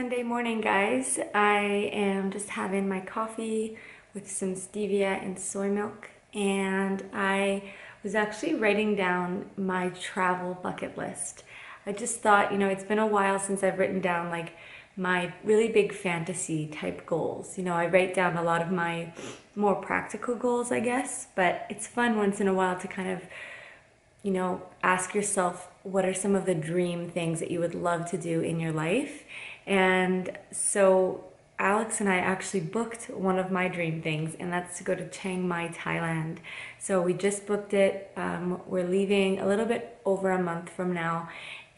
Sunday morning, guys. I am just having my coffee with some stevia and soy milk, and I was actually writing down my travel bucket list. I just thought, it's been a while since I've written down like my really big fantasy type goals. I write down a lot of my more practical goals, I guess, but it's fun once in a while to kind of ask yourself what are some of the dream things that you would love to do in your life. And so Alex and I actually booked one of my dream things, and that's to go to Chiang Mai, Thailand. So we just booked it. We're leaving a little bit over a month from now,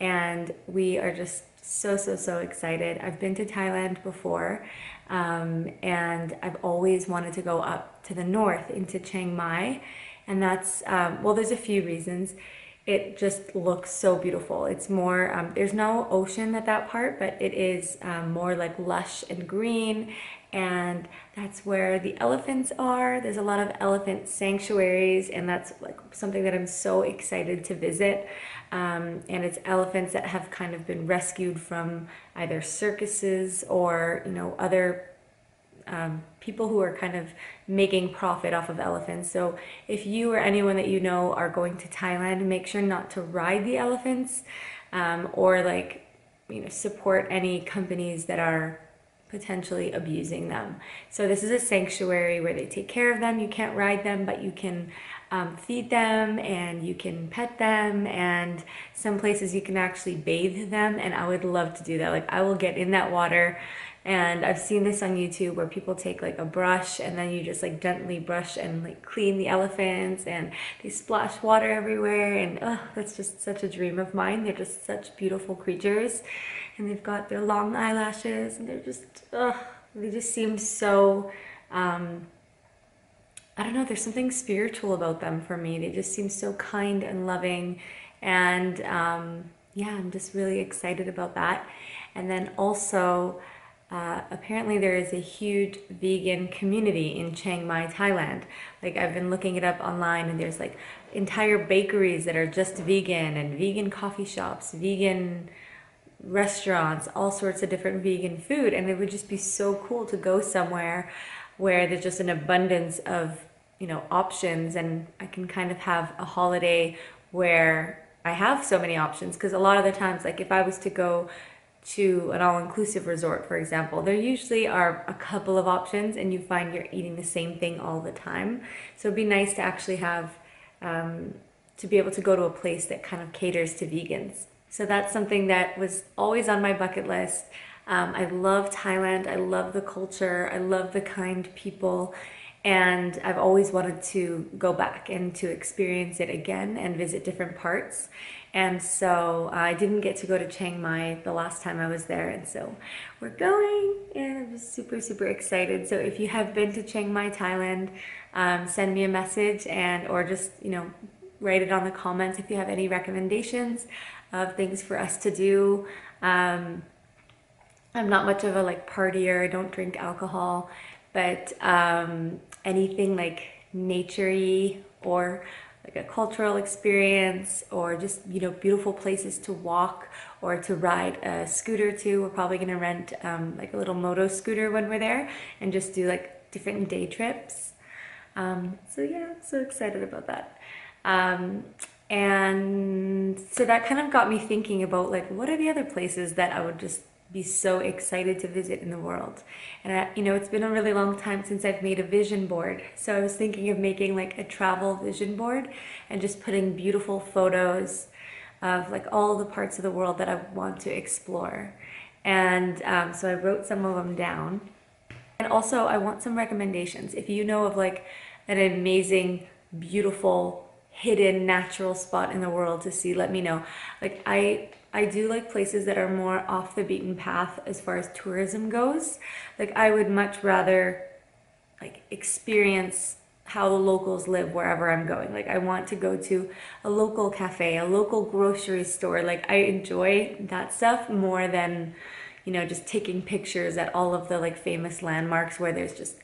and we are just so excited. I've been to Thailand before, and I've always wanted to go up to the north into Chiang Mai. And that's, well, there's a few reasons. It just looks so beautiful. It's more, there's no ocean at that part, but it is more like lush and green. And that's where the elephants are. There's a lot of elephant sanctuaries, and that's like something that I'm so excited to visit. And it's elephants that have kind of been rescued from either circuses or, other people who are kind of making profit off of elephants. So if you or anyone that you know are going to Thailand, make sure not to ride the elephants, or support any companies that are potentially abusing them. So this is a sanctuary where they take care of them. You can't ride them, but you can feed them and you can pet them, and some places you can actually bathe them, and I would love to do that. Like, I will get in that water. And I've seen this on YouTube where people take like a brush and then you just like gently brush and like clean the elephants, and they splash water everywhere, and that's just such a dream of mine. They're just such beautiful creatures, and they've got their long eyelashes, and they're just, they just seem so, I don't know, there's something spiritual about them for me. They just seem so kind and loving, and yeah, I'm just really excited about that. And then also, apparently there is a huge vegan community in Chiang Mai, Thailand. Like, I've been looking it up online, and there's like entire bakeries that are just vegan, and vegan coffee shops, vegan restaurants, all sorts of different vegan food. And it would just be so cool to go somewhere where there's just an abundance of, options, and I can kind of have a holiday where I have so many options. Because a lot of the times, like if I was to go to an all-inclusive resort, for example, there usually are a couple of options, and you find you're eating the same thing all the time. So it'd be nice to actually have, to be able to go to a place that kind of caters to vegans. So that's something that was always on my bucket list. I love Thailand. I love the culture. I love the kind people. And I've always wanted to go back and to experience it again and visit different parts. And so I didn't get to go to Chiang Mai the last time I was there, and so we're going, and I'm just super excited. So if you have been to Chiang Mai, Thailand, send me a message, and or just write it on the comments if you have any recommendations of things for us to do. I'm not much of a partier. I don't drink alcohol, but anything like nature-y or like a cultural experience, or just beautiful places to walk or to ride a scooter to. We're probably gonna rent like a little moto scooter when we're there, and just do like different day trips. So yeah, I'm so excited about that. And so that kind of got me thinking about like, what are the other places that I would just be so excited to visit in the world. And it's been a really long time since I've made a vision board. So I was thinking of making like a travel vision board and just putting beautiful photos of like all the parts of the world that I want to explore. And so I wrote some of them down. And also I want some recommendations. If you know of like an amazing, beautiful, hidden natural spot in the world to see, let me know. Like, I do like places that are more off the beaten path as far as tourism goes. Like, I would much rather like experience how the locals live wherever I'm going. Like, I want to go to a local cafe, a local grocery store. Like, I enjoy that stuff more than, just taking pictures at all of the like famous landmarks where there's just,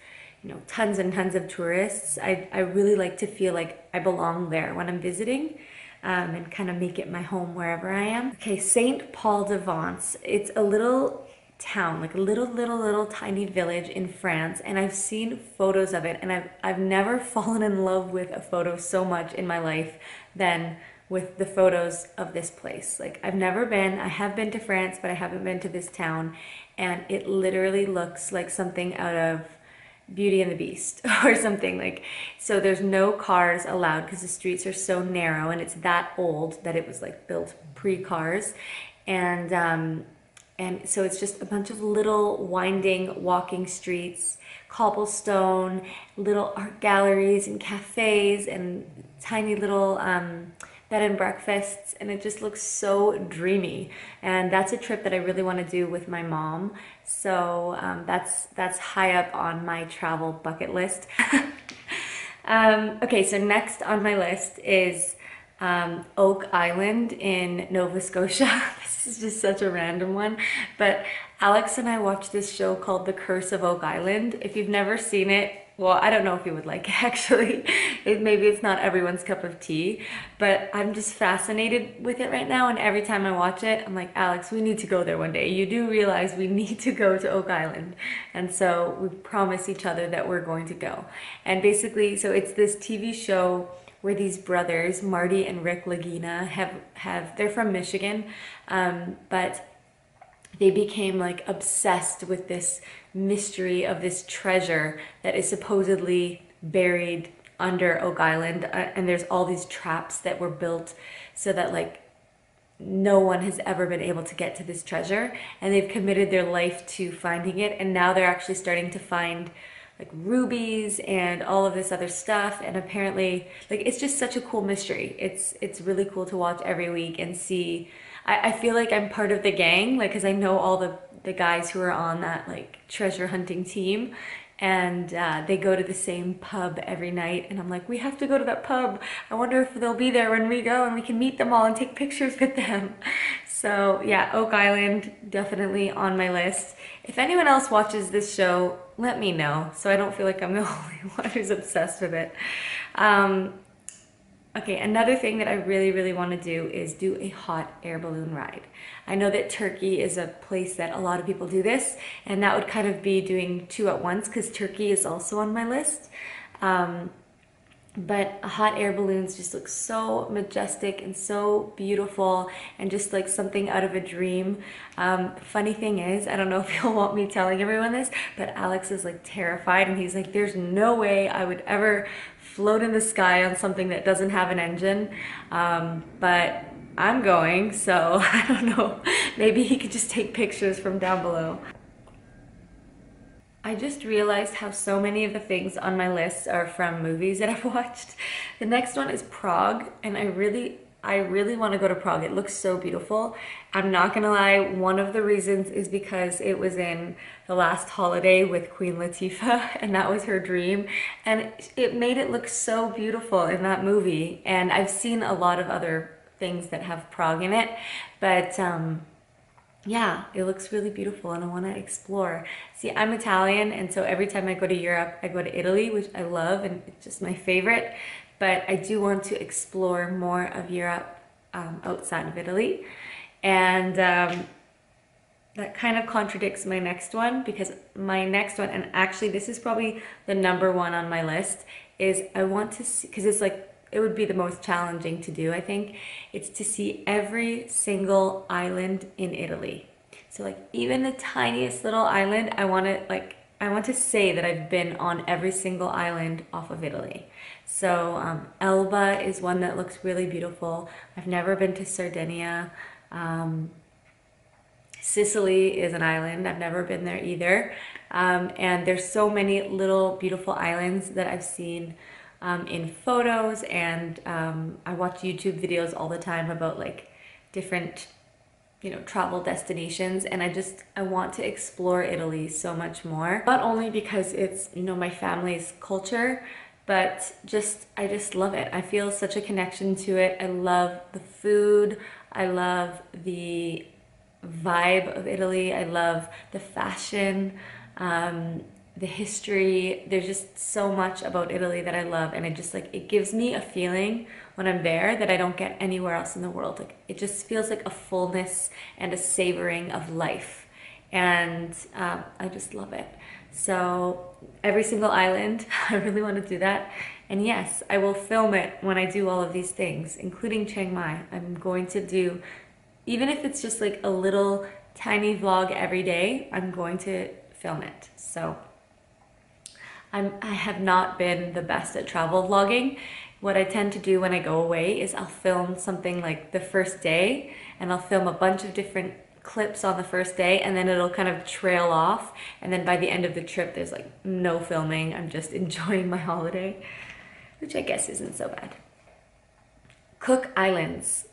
tons and tons of tourists. I really like to feel like I belong there when I'm visiting. And kind of make it my home wherever I am. Okay, St. Paul de Vence. It's a little town, like a little tiny village in France, and I've seen photos of it, and I've never fallen in love with a photo so much in my life than with the photos of this place. Like I've never been, I have been to France, but I haven't been to this town, and it literally looks like something out of Beauty and the Beast or something. Like, so there's no cars allowed because the streets are so narrow, and it's that old that it was like built pre-cars. And so it's just a bunch of little winding walking streets, cobblestone, little art galleries and cafes and tiny little bed and breakfasts, and it just looks so dreamy. And that's a trip that I really want to do with my mom. So that's high up on my travel bucket list. Okay, so next on my list is Oak Island in Nova Scotia. This is just such a random one, but Alex and I watched this show called The Curse of Oak Island. If you've never seen it, well, I don't know if you would like it actually. Maybe it's not everyone's cup of tea, but I'm just fascinated with it right now, and every time I watch it, I'm like, Alex, we need to go there one day. You do realize we need to go to Oak Island. And so we promise each other that we're going to go. And basically, so it's this TV show where these brothers, Marty and Rick Lagina, they're from Michigan, but they became like obsessed with this mystery of this treasure that is supposedly buried under Oak Island. And there's all these traps that were built so that like no one has ever been able to get to this treasure. And they've committed their life to finding it. And now they're actually starting to find like rubies and all of this other stuff. And apparently, like, it's just such a cool mystery. It's really cool to watch every week and see. I feel like I'm part of the gang, like, because I know all the guys who are on that like treasure hunting team, and they go to the same pub every night, and I'm like, we have to go to that pub. I wonder if they'll be there when we go and we can meet them all and take pictures with them. So yeah, Oak Island, definitely on my list. If anyone else watches this show, let me know so I don't feel like I'm the only one who's obsessed with it. Okay, another thing that I really want to do is do a hot air balloon ride. I know that Turkey is a place that a lot of people do this, and that would kind of be doing two at once because Turkey is also on my list. But hot air balloons just look so majestic and so beautiful and just like something out of a dream. Funny thing is, I don't know if you'll want me telling everyone this, but Alex is like terrified, and he's like, there's no way I would ever float in the sky on something that doesn't have an engine. But I'm going, so I don't know. Maybe he could just take pictures from down below. I just realized how so many of the things on my list are from movies that I've watched. The next one is Prague, and I really want to go to Prague. It looks so beautiful. I'm not gonna lie, one of the reasons is because it was in The Last Holiday with Queen Latifah, and that was her dream. And it made it look so beautiful in that movie. And I've seen a lot of other things that have Prague in it, but yeah, it looks really beautiful and I want to explore. See, I'm Italian, and so every time I go to Europe, I go to Italy, which I love and it's just my favorite. But I do want to explore more of Europe outside of Italy. And that kind of contradicts my next one, because my next one, and actually this is probably the number one on my list, is I want to see, because it's like, it would be the most challenging to do, I think. It's to see every single island in Italy. So like even the tiniest little island, I want to say that I've been on every single island off of Italy. So Elba is one that looks really beautiful. I've never been to Sardinia. Sicily is an island. I've never been there either. And there's so many little beautiful islands that I've seen in photos, and I watch YouTube videos all the time about like different, you know, travel destinations, and I want to explore Italy so much more. Not only because it's, you know, my family's culture, but I just love it. I feel such a connection to it. I love the food. I love the vibe of Italy. I love the fashion. The history. There's just so much about Italy that I love, and it gives me a feeling when I'm there that I don't get anywhere else in the world. Like, it just feels like a fullness and a savoring of life. and I just love it. So every single island, I really want to do that. And yes, I will film it when I do all of these things, including Chiang Mai. I'm going to do, even if it's just like a little tiny vlog every day, I'm going to film it. So I have not been the best at travel vlogging. What I tend to do when I go away is I'll film something like the first day, and I'll film a bunch of different clips on the first day, and then it'll kind of trail off, and then by the end of the trip there's like no filming. I'm just enjoying my holiday, which I guess isn't so bad. Cook Islands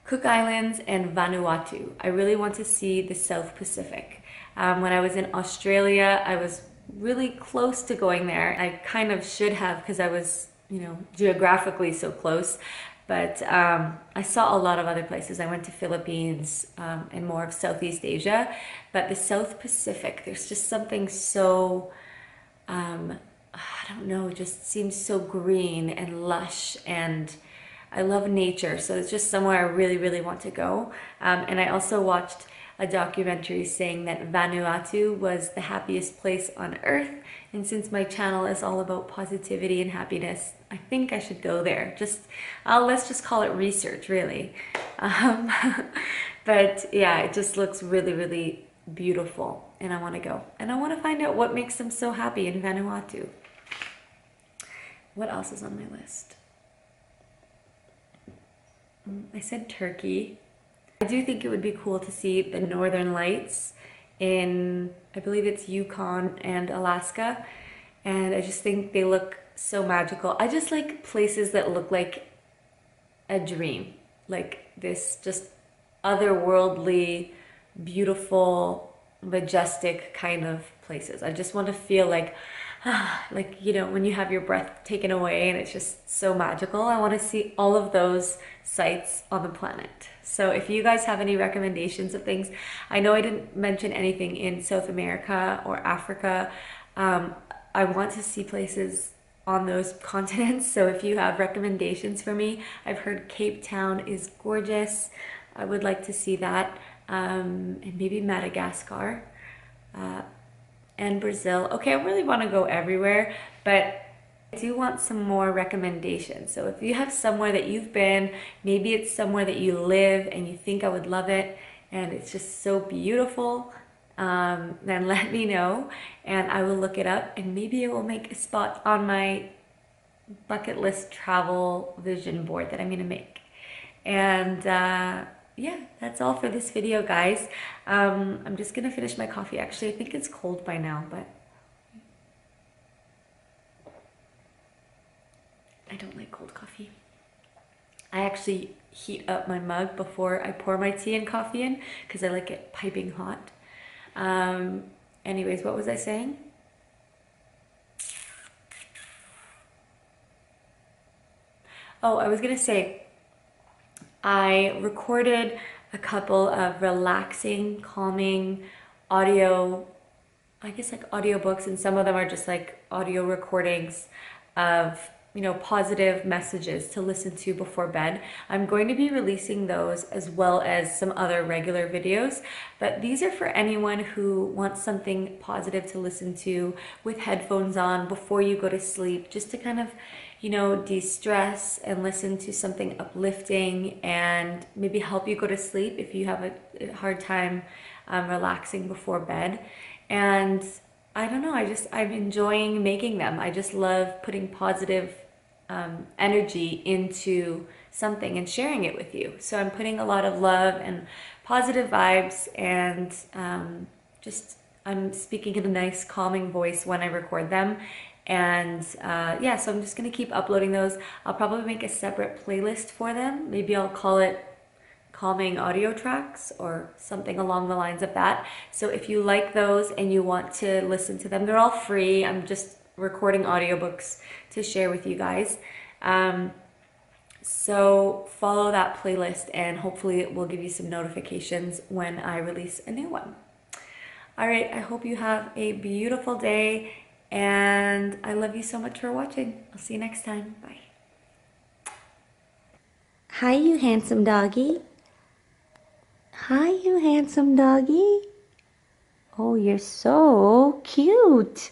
and Vanuatu. I really want to see the South Pacific. When I was in Australia, I was really close to going there. I kind of should have, because I was, you know, geographically so close. But I saw a lot of other places. I went to Philippines and more of Southeast Asia. But the South Pacific, there's just something so, I don't know, it just seems so green and lush, and I love nature. So it's just somewhere I really, really want to go. And I also watched a documentary saying that Vanuatu was the happiest place on earth. And since my channel is all about positivity and happiness, I think I should go there. Let's just call it research, really. But yeah, it just looks really, really beautiful, and I want to go. And I want to find out what makes them so happy in Vanuatu. What else is on my list? I said Turkey. I do think it would be cool to see the Northern Lights in, I believe it's Yukon and Alaska, and I just think they look so magical. I just like places that look like a dream, like this just otherworldly, beautiful, majestic kind of places. I just want to feel like, like, you know, when you have your breath taken away and it's just so magical. I want to see all of those sites on the planet. So if you guys have any recommendations of things, I know I didn't mention anything in South America or Africa. I want to see places on those continents. So if you have recommendations for me, I've heard Cape Town is gorgeous. I would like to see that. And maybe Madagascar. And Brazil. Okay, I really want to go everywhere, but I do want some more recommendations. So if you have somewhere that you've been, maybe it's somewhere that you live and you think I would love it and it's just so beautiful, then let me know and I will look it up, and maybe I will make a spot on my bucket list travel vision board that I'm gonna make. And yeah, that's all for this video, guys. I'm just gonna finish my coffee. Actually, I think it's cold by now, but I don't like cold coffee. I actually heat up my mug before I pour my tea and coffee in because I like it piping hot. Anyways, what was I saying? Oh, I was gonna say, I recorded a couple of relaxing, calming audio, I guess like audiobooks, and some of them are just like audio recordings of, you know, positive messages to listen to before bed. I'm going to be releasing those as well as some other regular videos, but these are for anyone who wants something positive to listen to with headphones on before you go to sleep, just to kind of, you know, de-stress and listen to something uplifting and maybe help you go to sleep if you have a hard time relaxing before bed. And I don't know, I'm enjoying making them. I just love putting positive energy into something and sharing it with you. So I'm putting a lot of love and positive vibes, and I'm speaking in a nice calming voice when I record them. And yeah, so I'm just gonna keep uploading those. I'll probably make a separate playlist for them. Maybe I'll call it calming audio tracks or something along the lines of that. So if you like those and you want to listen to them, they're all free. I'm just recording audiobooks to share with you guys. So follow that playlist and hopefully it will give you some notifications when I release a new one. All right, I hope you have a beautiful day and I love you so much for watching. I'll see you next time. Bye. Hi, you handsome doggy. Hi, you handsome doggy. Oh, you're so cute.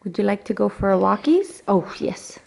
Would you like to go for a walkies? Oh, yes.